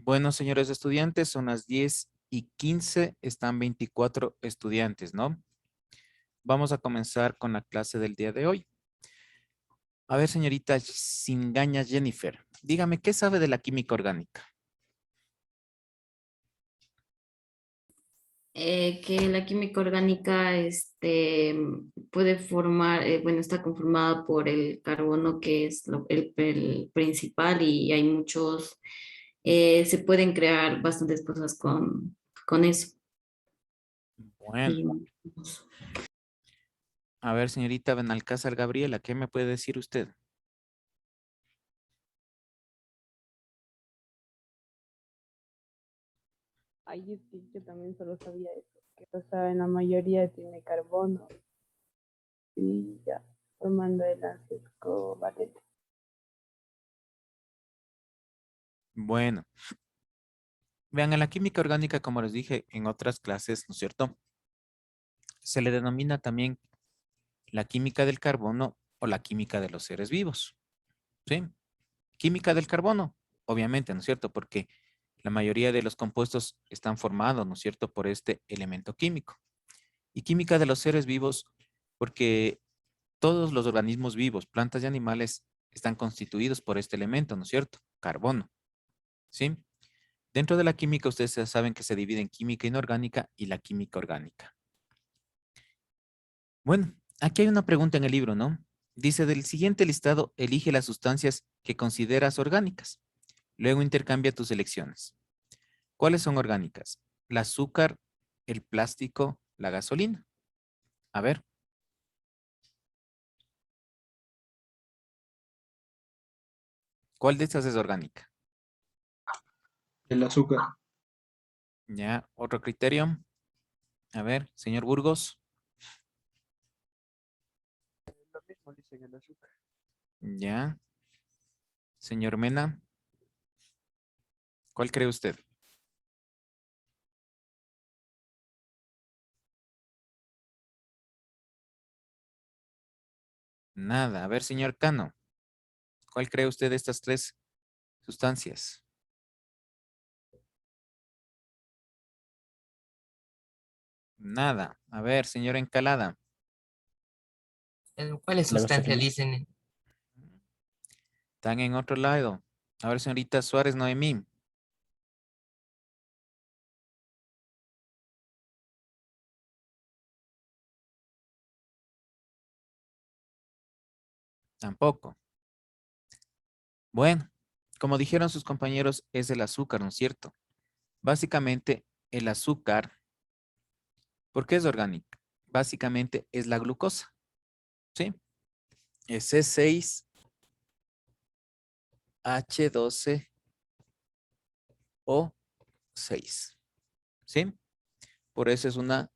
Bueno, señores estudiantes, son las 10:15, están 24 estudiantes, ¿no? Vamos a comenzar con la clase del día de hoy. A ver, señorita Singaña Jennifer, dígame, ¿qué sabe de la química orgánica? Que la química orgánica puede formar, bueno, está conformada por el carbono, que es el principal, y hay muchos, se pueden crear bastantes cosas con eso. Bueno, Y, a ver, señorita Benalcázar Gabriela, ¿qué me puede decir usted? Ay, es que yo también solo sabía eso, que o sea, en la mayoría tiene carbono y ya, formando el ácido covalente. Bueno, vean, en la química orgánica, como les dije en otras clases, ¿no es cierto? Se le denomina también la química del carbono o la química de los seres vivos, ¿sí? Química del carbono, obviamente, ¿no es cierto? Porque la mayoría de los compuestos están formados, ¿no es cierto?, por este elemento químico. Y química de los seres vivos, porque todos los organismos vivos, plantas y animales, están constituidos por este elemento, ¿no es cierto? Carbono, ¿sí? Dentro de la química, ustedes ya saben que se divide en química inorgánica y la química orgánica. Bueno, aquí hay una pregunta en el libro, ¿no? Dice, del siguiente listado, elige las sustancias que consideras orgánicas. Luego intercambia tus elecciones. ¿Cuáles son orgánicas? El azúcar, el plástico, la gasolina. A ver, ¿cuál de estas es orgánica? El azúcar. Ya, otro criterio. A ver, señor Burgos. Lo mismo dicen el azúcar. Ya, señor Mena. ¿Cuál cree usted? Nada. A ver, señor Cano. ¿Cuál cree usted de estas tres sustancias? Nada. A ver, señor Encalada. ¿Cuáles La sustancias gasolina. dicen? Están en otro lado. A ver, señorita Suárez Noemí. Tampoco. Bueno, como dijeron sus compañeros, es el azúcar, ¿no es cierto? Básicamente, el azúcar, ¿por qué es orgánica? Básicamente es la glucosa, ¿sí? Es C6H12O6, ¿sí? Por eso es una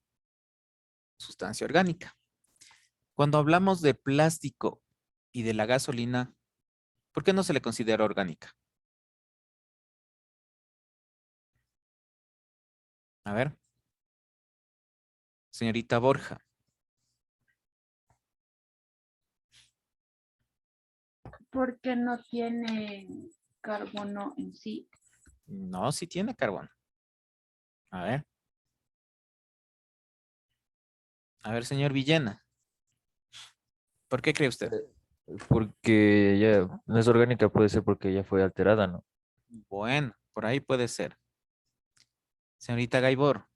sustancia orgánica. Cuando hablamos de plástico y de la gasolina, ¿por qué no se le considera orgánica? A ver, señorita Borja. Porque no tiene carbono en sí. No, sí tiene carbono. A ver, señor Villena. ¿Por qué cree usted? Porque ya no es orgánica, puede ser porque ya fue alterada, ¿no? Bueno, por ahí puede ser. Señorita Gaibor.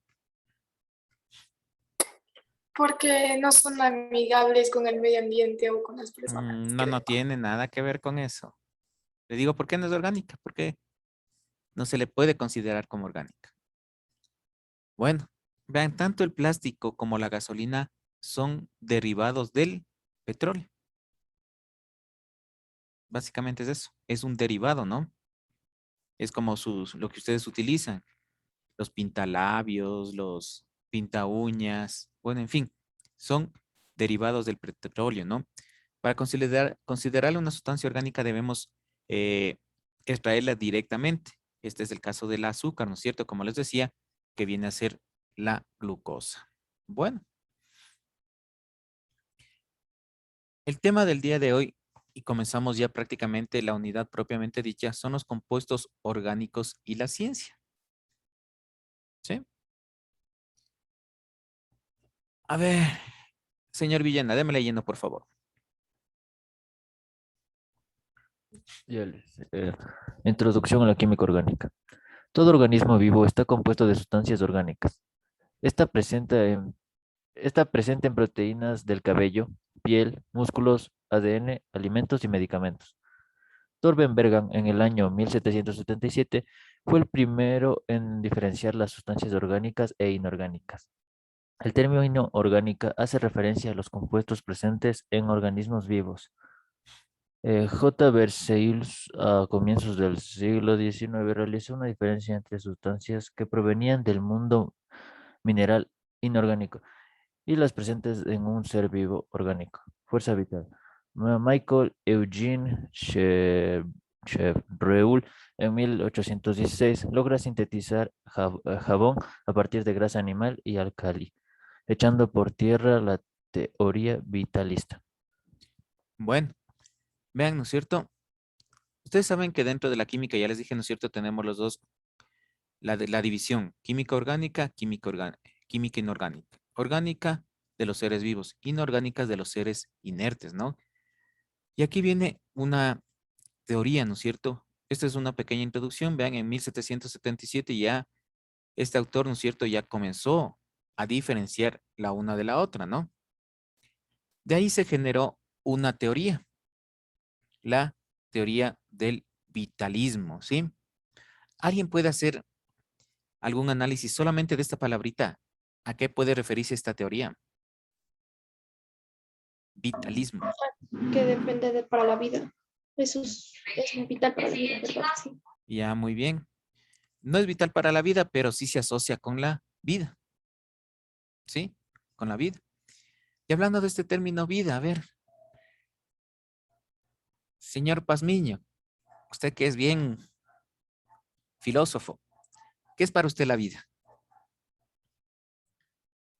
Porque no son amigables con el medio ambiente o con las personas, No, creo. no tiene nada que ver con eso. Le digo, ¿por qué no es orgánica? Porque no se le puede considerar como orgánica. Bueno, vean, tanto el plástico como la gasolina son derivados del petróleo. Básicamente es eso. Es un derivado, ¿no? Es como lo que ustedes utilizan. Los pintalabios, los pinta uñas, bueno, en fin, son derivados del petróleo, ¿no? Para considerarla una sustancia orgánica debemos eh, extraerla directamente. Este es el caso del azúcar, ¿no es cierto? Como les decía, que viene a ser la glucosa. Bueno, el tema del día de hoy y comenzamos ya prácticamente la unidad propiamente dicha, son los compuestos orgánicos y la ciencia. ¿Sí? A ver, señor Villena, déme leyendo, por favor. Introducción a la química orgánica. Todo organismo vivo está compuesto de sustancias orgánicas. Está presente en proteínas del cabello, piel, músculos, ADN, alimentos y medicamentos. Thorben Bergan, en el año 1777, fue el primero en diferenciar las sustancias orgánicas e inorgánicas. El término orgánica hace referencia a los compuestos presentes en organismos vivos. J. Berzelius, a comienzos del siglo XIX, realizó una diferencia entre sustancias que provenían del mundo mineral inorgánico y las presentes en un ser vivo orgánico. Fuerza vital. Michael Eugene Chevreul, en 1816, logra sintetizar jabón a partir de grasa animal y álcali, echando por tierra la teoría vitalista. Bueno, vean, ¿no es cierto? Ustedes saben que dentro de la química, ya les dije, ¿no es cierto? Tenemos los dos, la división, química orgánica, química inorgánica. Orgánica de los seres vivos, inorgánicas de los seres inertes, ¿no? Y aquí viene una teoría, ¿no es cierto? Esta es una pequeña introducción. Vean, en 1777 ya este autor, ¿no es cierto?, ya comenzó a diferenciar la una de la otra, ¿no? De ahí se generó una teoría, la teoría del vitalismo, ¿sí? ¿Alguien puede hacer algún análisis solamente de esta palabrita? ¿A qué puede referirse esta teoría? Vitalismo. Que depende de para la vida. Eso es vital para la vida, ¿verdad? Sí. Ya, muy bien. No es vital para la vida, pero sí se asocia con la vida, ¿sí? Con la vida. Y hablando de este término vida, a ver, señor Pazmiño, usted que es bien filósofo, ¿qué es para usted la vida?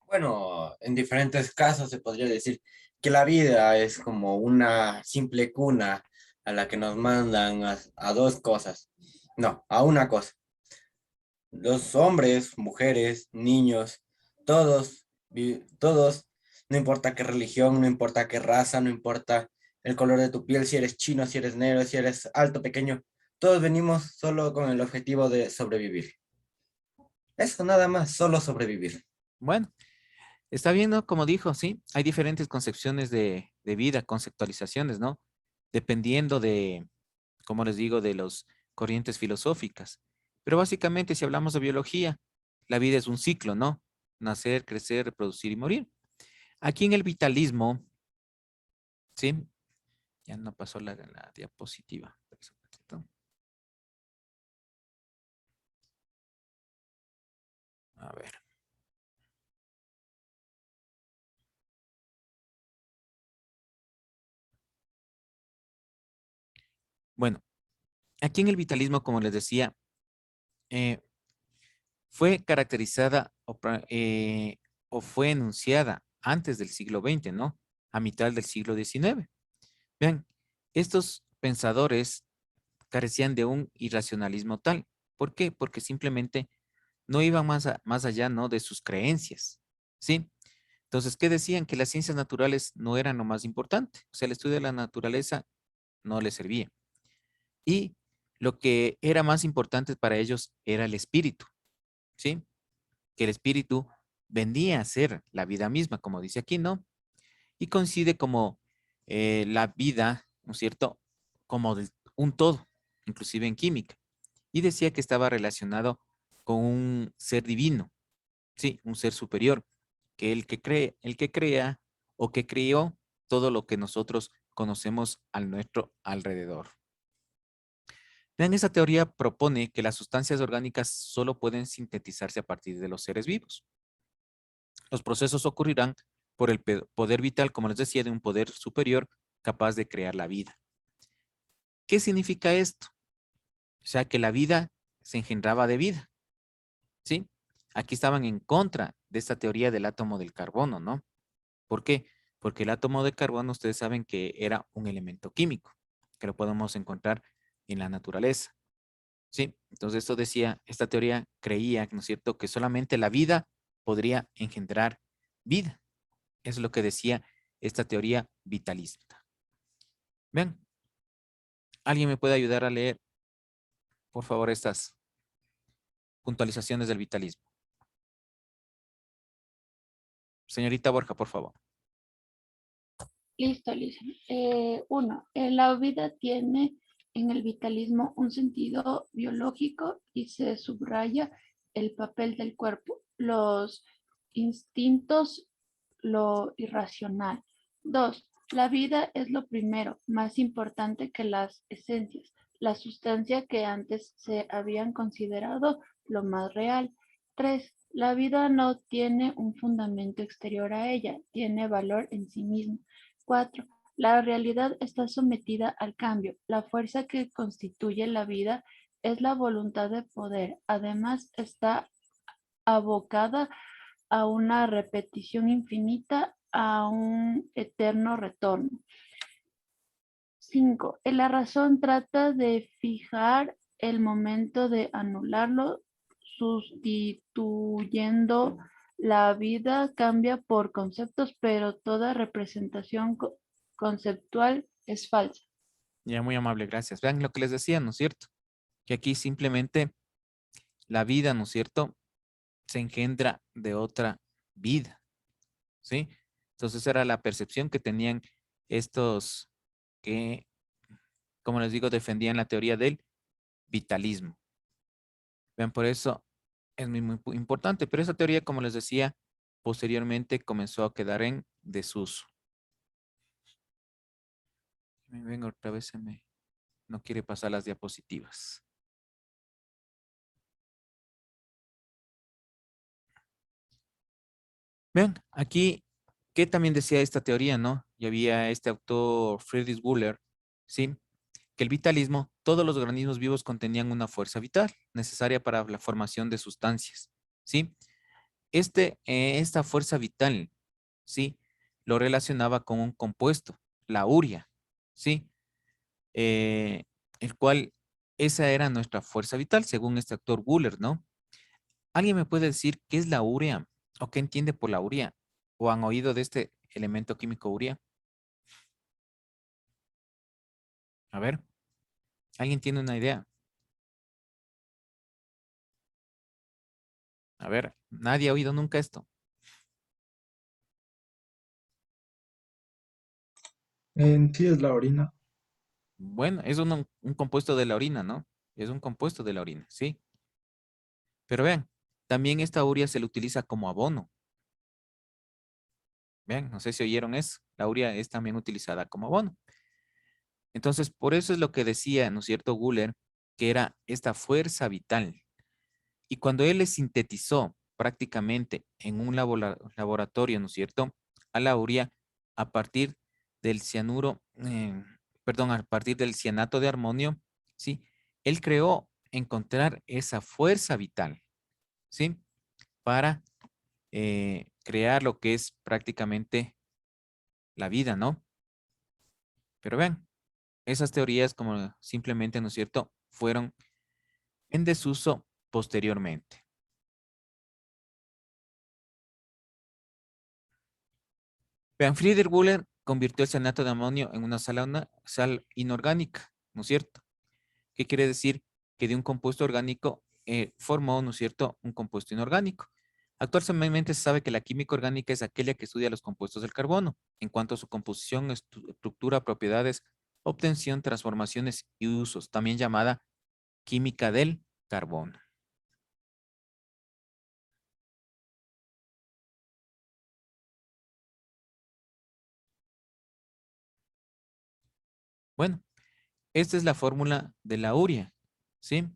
Bueno, en diferentes casos se podría decir que la vida es como una simple cuna a la que nos mandan a dos cosas. No, a una cosa. Los hombres, mujeres, niños, todos, no importa qué religión, no importa qué raza, no importa el color de tu piel, si eres chino, si eres negro, si eres alto, pequeño, todos venimos solo con el objetivo de sobrevivir. Eso nada más, solo sobrevivir. Bueno, está bien, ¿no? Como dijo, sí, hay diferentes concepciones de vida, conceptualizaciones, ¿no? Dependiendo de, como les digo, de las corrientes filosóficas. Pero básicamente, si hablamos de biología, la vida es un ciclo, ¿no? Nacer, crecer, reproducir y morir. Aquí en el vitalismo, ¿sí? Ya no pasó la diapositiva. A ver. Bueno, aquí en el vitalismo, como les decía, fue caracterizada o fue enunciada antes del siglo XX, ¿no? A mitad del siglo XIX. Vean, estos pensadores carecían de un irracionalismo tal. ¿Por qué? Porque simplemente no iban más allá, ¿no? De sus creencias, ¿sí? Entonces, ¿qué decían? Que las ciencias naturales no eran lo más importante. O sea, el estudio de la naturaleza no les servía. Y lo que era más importante para ellos era el espíritu, ¿sí? Que el espíritu vendía a ser la vida misma, como dice aquí, ¿no? Y coincide como la vida, ¿no es cierto? Como un todo, inclusive en química. Y decía que estaba relacionado con un ser divino, sí, un ser superior, que el que crea o que creó todo lo que nosotros conocemos a nuestro alrededor. Vean, esa teoría propone que las sustancias orgánicas solo pueden sintetizarse a partir de los seres vivos. Los procesos ocurrirán por el poder vital, como les decía, de un poder superior capaz de crear la vida. ¿Qué significa esto? O sea, que la vida se engendraba de vida, ¿sí? Aquí estaban en contra de esta teoría del átomo del carbono, ¿no? ¿Por qué? porque el átomo de carbono ustedes saben que era un elemento químico, que lo podemos encontrar en la naturaleza. ¿Sí? Entonces esto decía, esta teoría creía, ¿no es cierto?, que solamente la vida podría engendrar vida. Eso es lo que decía esta teoría vitalista. Vean, ¿alguien me puede ayudar a leer, por favor, estas puntualizaciones del vitalismo? Señorita Borja, por favor. Listo, listo. Uno, la vida tiene en el vitalismo un sentido biológico y se subraya el papel del cuerpo, los instintos, lo irracional. Dos, la vida es lo primero, más importante que las esencias, la sustancia que antes se habían considerado lo más real. Tres, la vida no tiene un fundamento exterior a ella, tiene valor en sí misma. 4. La realidad está sometida al cambio. La fuerza que constituye la vida es la voluntad de poder. Además, está abocada a una repetición infinita, a un eterno retorno. 5. La razón trata de fijar el momento de anularlo, sustituyendo la vida cambia por conceptos, pero toda representación conceptual es falsa. Ya, muy amable, gracias. Vean lo que les decía, ¿no es cierto? Que aquí simplemente la vida, ¿no es cierto?, se engendra de otra vida, ¿sí? Entonces era la percepción que tenían estos que, como les digo, defendían la teoría del vitalismo. Vean, por eso es muy importante, pero esa teoría, como les decía, posteriormente comenzó a quedar en desuso. Me vengo otra vez, no quiere pasar las diapositivas. Vean, aquí, ¿qué también decía esta teoría, no? Y había este autor, Friedrich Wöhler, ¿sí? Que el vitalismo, todos los organismos vivos contenían una fuerza vital necesaria para la formación de sustancias, ¿sí? Esta fuerza vital, ¿sí? Lo relacionaba con un compuesto, la urea, ¿sí? El cual, esa era nuestra fuerza vital, según este autor Wöhler, ¿no? ¿Alguien me puede decir qué es la urea? ¿O qué entiende por la urea? ¿O han oído de este elemento químico urea? A ver, ¿alguien tiene una idea? A ver, nadie ha oído nunca esto. En sí es la orina. Bueno, es un compuesto de la orina, ¿no? Es un compuesto de la orina, sí. Pero vean, también esta urea se le utiliza como abono. Vean, no sé si oyeron eso. La urea es también utilizada como abono. Entonces, por eso es lo que decía, ¿no es cierto, Wöhler, que era esta fuerza vital. Y cuando él le sintetizó prácticamente en un laboratorio, ¿no es cierto?, a la urea a partir del a partir del cianato de amonio, ¿sí? Él creó encontrar esa fuerza vital, ¿sí? Para crear lo que es prácticamente la vida, ¿no? Pero vean, esas teorías como simplemente, ¿no es cierto?, fueron en desuso posteriormente. Vean, Friedrich Wöhler convirtió el cianato de amonio en una sal inorgánica, ¿no es cierto? ¿Qué quiere decir? Que de un compuesto orgánico formó, ¿no es cierto?, un compuesto inorgánico. Actualmente se sabe que la química orgánica es aquella que estudia los compuestos del carbono, en cuanto a su composición, estructura, propiedades, obtención, transformaciones y usos, también llamada química del carbono. Bueno, esta es la fórmula de la urea, ¿sí?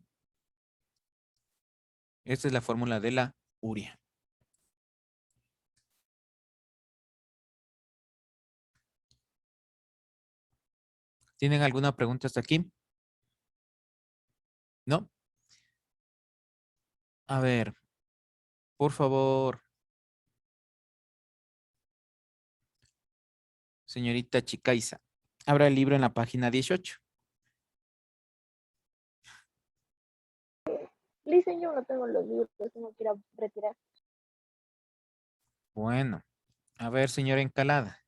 Esta es la fórmula de la urea. ¿Tienen alguna pregunta hasta aquí? ¿No? A ver, por favor. Señorita Chicaiza, abra el libro en la página 18. Listen, yo no tengo los libros, tengo que ir a retirar. Bueno, a ver, señora Encalada.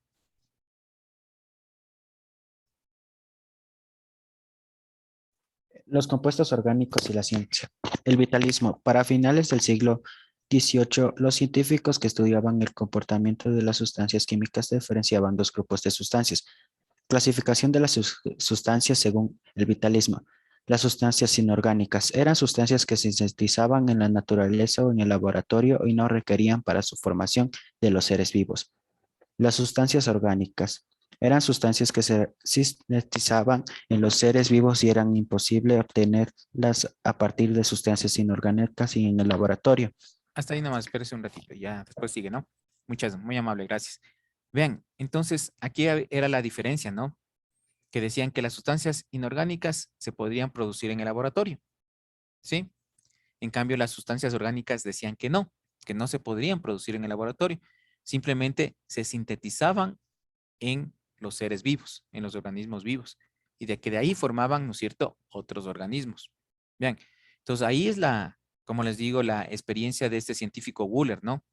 Los compuestos orgánicos y la ciencia. El vitalismo. Para finales del siglo XVIII, los científicos que estudiaban el comportamiento de las sustancias químicas diferenciaban dos grupos de sustancias. Clasificación de las sustancias según el vitalismo. Las sustancias inorgánicas eran sustancias que se sintetizaban en la naturaleza o en el laboratorio y no requerían para su formación de los seres vivos. Las sustancias orgánicas eran sustancias que se sintetizaban en los seres vivos y eran imposible obtenerlas a partir de sustancias inorgánicas y en el laboratorio. Hasta ahí nomás, espérese un ratito, ya después sigue, ¿no? Muy amable, gracias. Vean, entonces aquí era la diferencia, ¿no? Que decían que las sustancias inorgánicas se podrían producir en el laboratorio, ¿sí? En cambio, las sustancias orgánicas decían que no se podrían producir en el laboratorio. Simplemente se sintetizaban en los seres vivos, en los organismos vivos. Y de que de ahí formaban, ¿no es cierto?, otros organismos. Bien, entonces ahí es como les digo, la experiencia de este científico Wöhler, ¿no?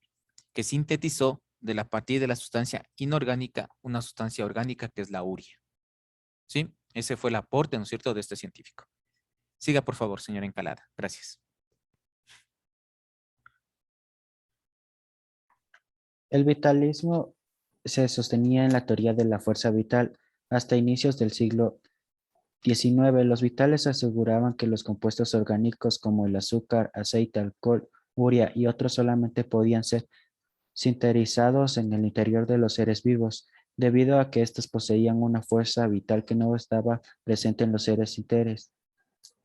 Que sintetizó a partir de la sustancia inorgánica una sustancia orgánica que es la urea. ¿Sí? Ese fue el aporte, ¿no es cierto?, de este científico. Siga, por favor, señora Encalada. Gracias. El vitalismo se sostenía en la teoría de la fuerza vital. Hasta inicios del siglo XIX, los vitales aseguraban que los compuestos orgánicos como el azúcar, aceite, alcohol, urea y otros solamente podían ser sintetizados en el interior de los seres vivos, debido a que estos poseían una fuerza vital que no estaba presente en los seres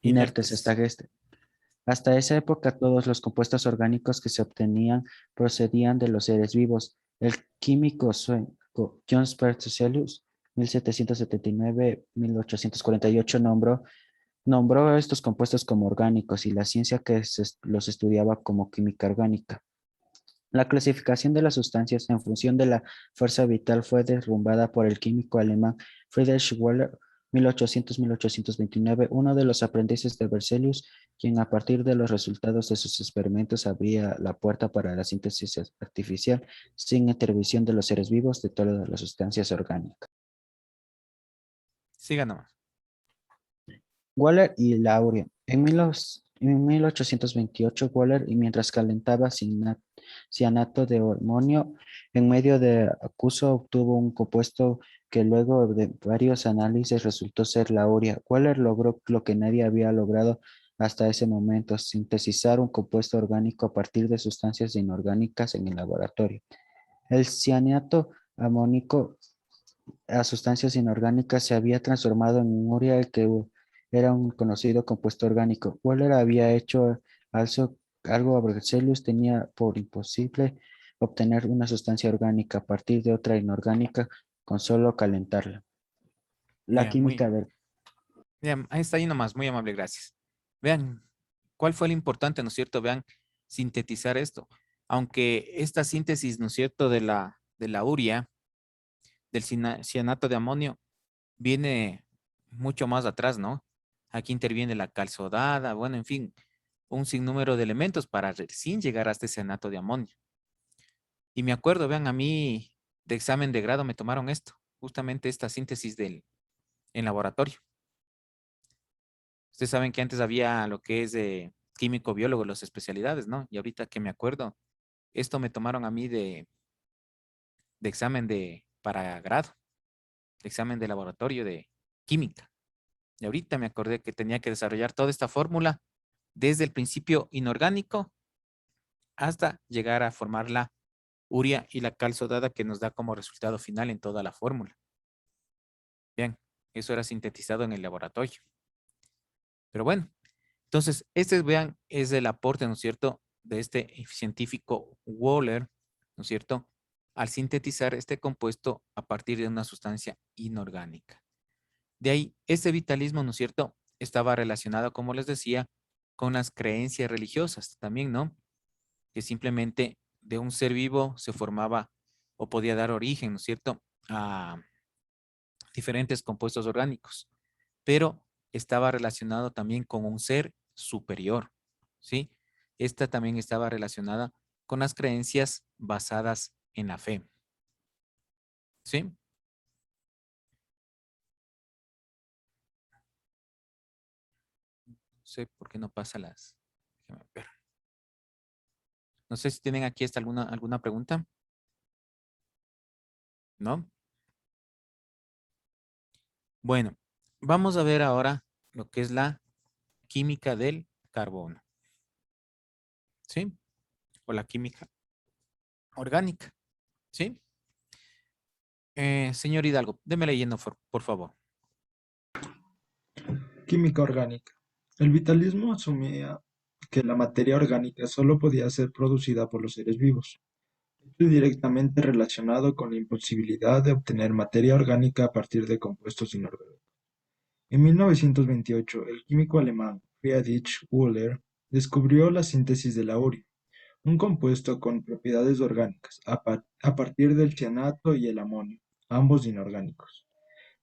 inertes. Hasta esa época, todos los compuestos orgánicos que se obtenían procedían de los seres vivos. El químico sueco Jöns Berzelius, 1779-1848, nombró a estos compuestos como orgánicos y la ciencia que los estudiaba como química orgánica. La clasificación de las sustancias en función de la fuerza vital fue derrumbada por el químico alemán Friedrich Wöhler, 1800-1829, uno de los aprendices de Berzelius, quien a partir de los resultados de sus experimentos abría la puerta para la síntesis artificial sin intervención de los seres vivos de todas las sustancias orgánicas. Siga nomás. Wöhler y la urea. En 1828, Wöhler, y mientras calentaba cianato de amonio en medio de acuoso, obtuvo un compuesto que luego de varios análisis resultó ser la urea. Wöhler logró lo que nadie había logrado hasta ese momento: sintetizar un compuesto orgánico a partir de sustancias inorgánicas en el laboratorio. El cianato amónico a sustancias inorgánicas se había transformado en urea, que era un conocido compuesto orgánico. Wöhler había hecho algo a Berzelius tenía por imposible obtener una sustancia orgánica a partir de otra inorgánica con solo calentarla. La química del... Bien, ahí está ahí nomás, muy amable, gracias. Vean, ¿cuál fue lo importante, no es cierto? Vean, sintetizar esto. Aunque esta síntesis, ¿no es cierto?, de la urea, del cianato de amonio, viene mucho más atrás, ¿no? Aquí interviene la calzodada, bueno, en fin, un sinnúmero de elementos para recién llegar hasta ese cianato de amonio. Y me acuerdo, vean, a mí de examen de grado me tomaron esto, justamente esta síntesis en laboratorio. Ustedes saben que antes había lo que es químico biólogo, las especialidades, ¿no? Y ahorita que me acuerdo, esto me tomaron a mí de examen para grado, de examen de laboratorio de química. Y ahorita me acordé que tenía que desarrollar toda esta fórmula desde el principio inorgánico hasta llegar a formar la urea y la cal sodada que nos da como resultado final en toda la fórmula. Bien, eso era sintetizado en el laboratorio. Pero bueno, entonces, vean, es el aporte, ¿no es cierto?, de este científico Wöhler, ¿no es cierto?, al sintetizar este compuesto a partir de una sustancia inorgánica. De ahí, este vitalismo, ¿no es cierto?, estaba relacionado, como les decía, con las creencias religiosas también, ¿no? Que simplemente de un ser vivo se formaba o podía dar origen, ¿no es cierto?, a diferentes compuestos orgánicos, pero estaba relacionado también con un ser superior, ¿sí? Esta también estaba relacionada con las creencias basadas en la fe, ¿sí? No sé por qué no pasa las... déjame ver. No sé si tienen aquí alguna pregunta. ¿No? Bueno, vamos a ver ahora lo que es la química del carbono. ¿Sí? O la química orgánica. ¿Sí? Señor Hidalgo, déme leyendo, por favor. Química orgánica. El vitalismo asumía que la materia orgánica solo podía ser producida por los seres vivos, esto directamente relacionado con la imposibilidad de obtener materia orgánica a partir de compuestos inorgánicos. En 1928, el químico alemán Friedrich Wöhler descubrió la síntesis del aurio, un compuesto con propiedades orgánicas, a partir del cianato y el amonio, ambos inorgánicos,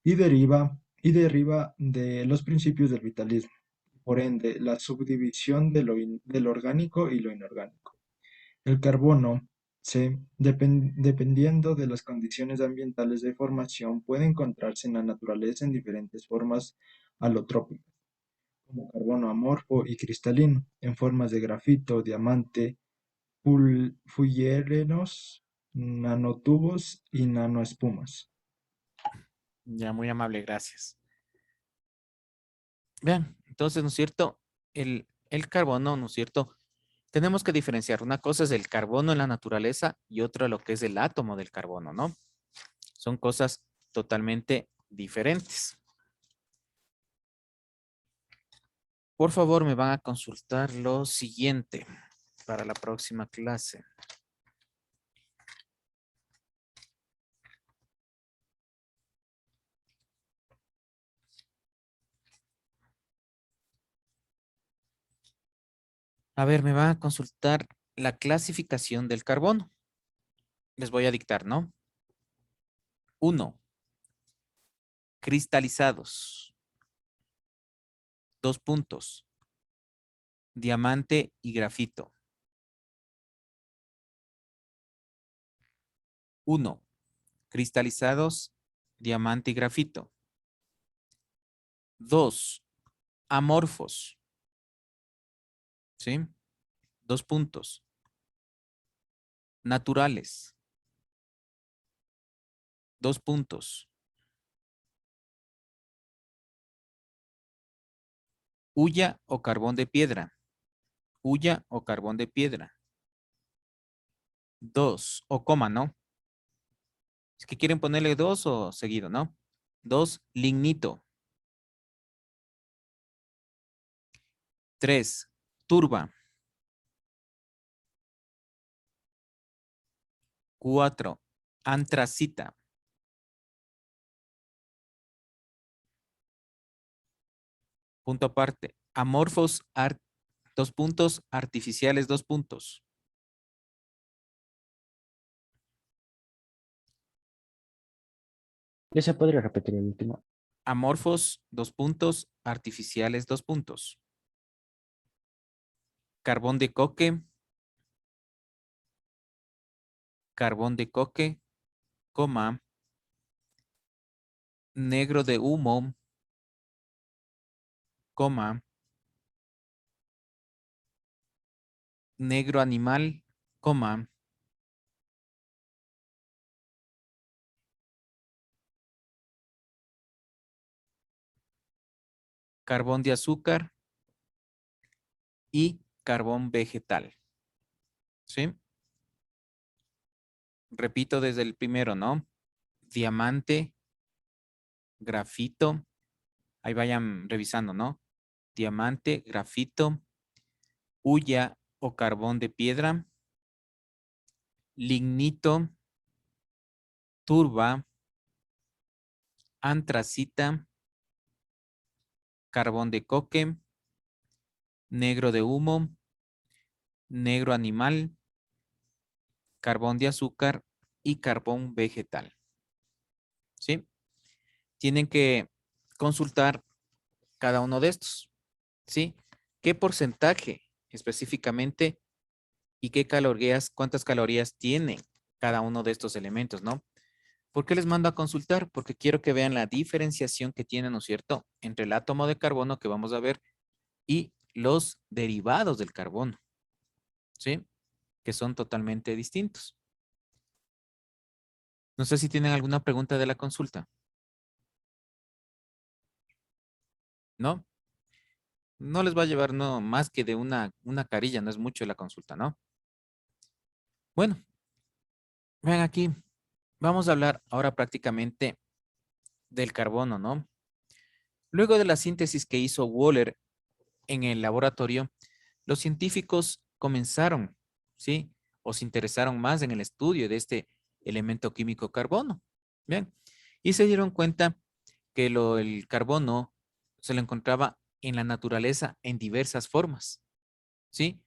y deriva de los principios del vitalismo, por ende, la subdivisión de lo orgánico y lo inorgánico. El carbono, dependiendo de las condiciones ambientales de formación, puede encontrarse en la naturaleza en diferentes formas alotrópicas, como carbono amorfo y cristalino, en formas de grafito, diamante, fullerenos, nanotubos y nanoespumas. Ya, muy amable, gracias. Vean, entonces, ¿no es cierto? El carbono, ¿no es cierto? Tenemos que diferenciar. Una cosa es el carbono en la naturaleza y otra lo que es el átomo del carbono, ¿no? Son cosas totalmente diferentes. Por favor, me van a consultar lo siguiente para la próxima clase. A ver, me van a consultar la clasificación del carbono. Les voy a dictar, ¿no? 1. Cristalizados. 2 puntos. Diamante y grafito. 1. Cristalizados, diamante y grafito. 2. Amorfos. ¿Sí? 2 puntos. Naturales. 2 puntos. Hulla o carbón de piedra. Hulla o carbón de piedra. 2. O coma, ¿no? Es que quieren ponerle 2 o seguido, ¿no? 2. Lignito. 3. Turba. 4. Antracita. Punto aparte. Amorfos, 2 puntos. Artificiales, 2 puntos. ¿Ya se podría repetir el último? Amorfos, 2 puntos. Artificiales, 2 puntos. Carbón de coque. Carbón de coque, coma. Negro de humo, coma. Negro animal, coma. Carbón de azúcar y carbón vegetal. ¿Sí? Repito desde el primero, ¿no? Diamante, grafito. Ahí vayan revisando, ¿no? Diamante, grafito, hulla o carbón de piedra, lignito, turba, antracita, carbón de coque, negro de humo, negro animal, carbón de azúcar y carbón vegetal. ¿Sí? tienen que consultar cada uno de estos, ¿sí? ¿Qué porcentaje específicamente y qué calorías, cuántas calorías tiene cada uno de estos elementos, ¿no? ¿Por qué les mando a consultar? Porque quiero que vean la diferenciación que tiene, ¿no es cierto?, entre el átomo de carbono que vamos a ver y los derivados del carbono, ¿sí? Que son totalmente distintos. No sé si tienen alguna pregunta de la consulta. ¿No? No les va a llevar no, más que de una carilla, no es mucho la consulta, ¿no? Bueno, vean aquí. Vamos a hablar ahora prácticamente del carbono, ¿no? Luego de la síntesis que hizo Wöhler en el laboratorio, los científicos comenzaron, ¿sí? O se interesaron más en el estudio de este elemento químico carbono. Bien. Y se dieron cuenta que el carbono se lo encontraba en la naturaleza en diversas formas, ¿sí?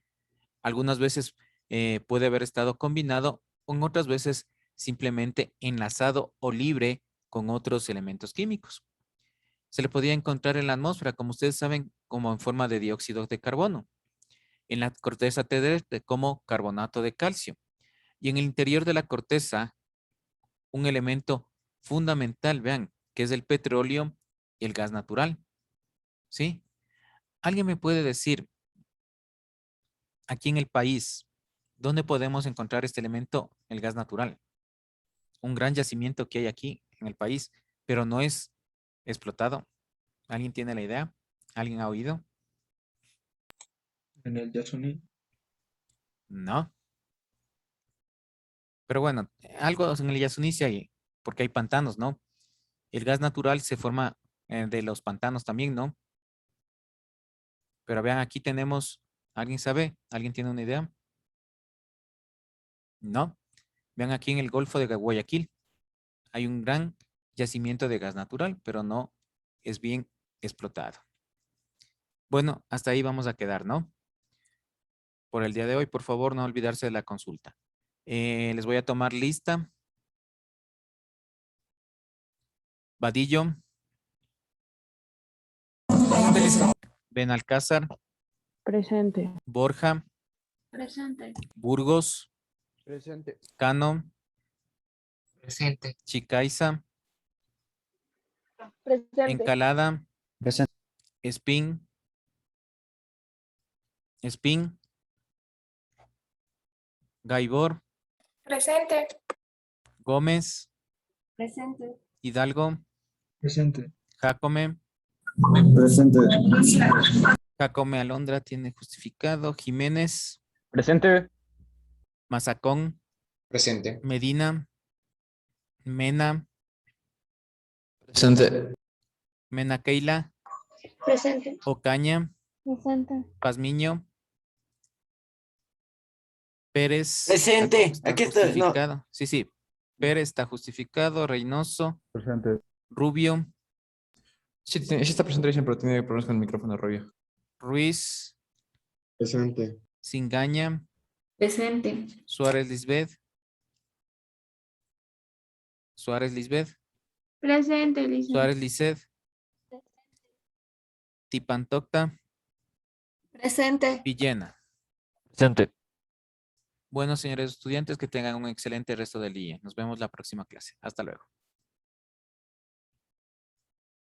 Algunas veces puede haber estado combinado, o en otras veces simplemente enlazado o libre con otros elementos químicos. Se le podía encontrar en la atmósfera, como ustedes saben, como en forma de dióxido de carbono, en la corteza terrestre como carbonato de calcio, y en el interior de la corteza, un elemento fundamental, vean, que es el petróleo y el gas natural, ¿sí? ¿Alguien me puede decir, aquí en el país, dónde podemos encontrar este elemento, el gas natural? Un gran yacimiento que hay aquí en el país, pero no es explotado. ¿Alguien tiene la idea? ¿Alguien ha oído? En el Yasuní. No. Pero bueno, algo en el Yasuní sí hay, porque hay pantanos, ¿no? El gas natural se forma de los pantanos también, ¿no? Pero vean, aquí tenemos, ¿alguien sabe? ¿Alguien tiene una idea? No. Vean aquí en el Golfo de Guayaquil. Hay un gran yacimiento de gas natural, pero no es bien explotado. Bueno, hasta ahí vamos a quedar, ¿no? Por el día de hoy, por favor, no olvidarse de la consulta. Les voy a tomar lista. Vadillo. Benalcázar. Presente. Borja. Presente. Burgos. Presente. Cano. Presente. Chicaiza. Presente. Encalada. Presente. Espín. Espín. Gaibor. Presente. Gómez. Presente. Hidalgo. Presente. Jacome. Presente. Jacome Alondra tiene justificado. Jiménez. Presente. Mazacón. Presente. Medina. Mena. Presente. Mena Keila. Presente. Ocaña. Presente. Pazmiño. Pérez. Presente. Está Aquí estoy. No. justificado. Sí, sí. Pérez está justificado. Reynoso. Presente. Rubio. Sí, sí está presente, pero tiene problemas con el micrófono, Rubio. Ruiz. Presente. Singaña. Presente. Suárez Lisbeth. Suárez Lisbeth. Presente, Elisa. Suárez Lisset. Tipantocta. Presente. Villena. Presente. Bueno, señores estudiantes, que tengan un excelente resto del día. Nos vemos la próxima clase. Hasta luego.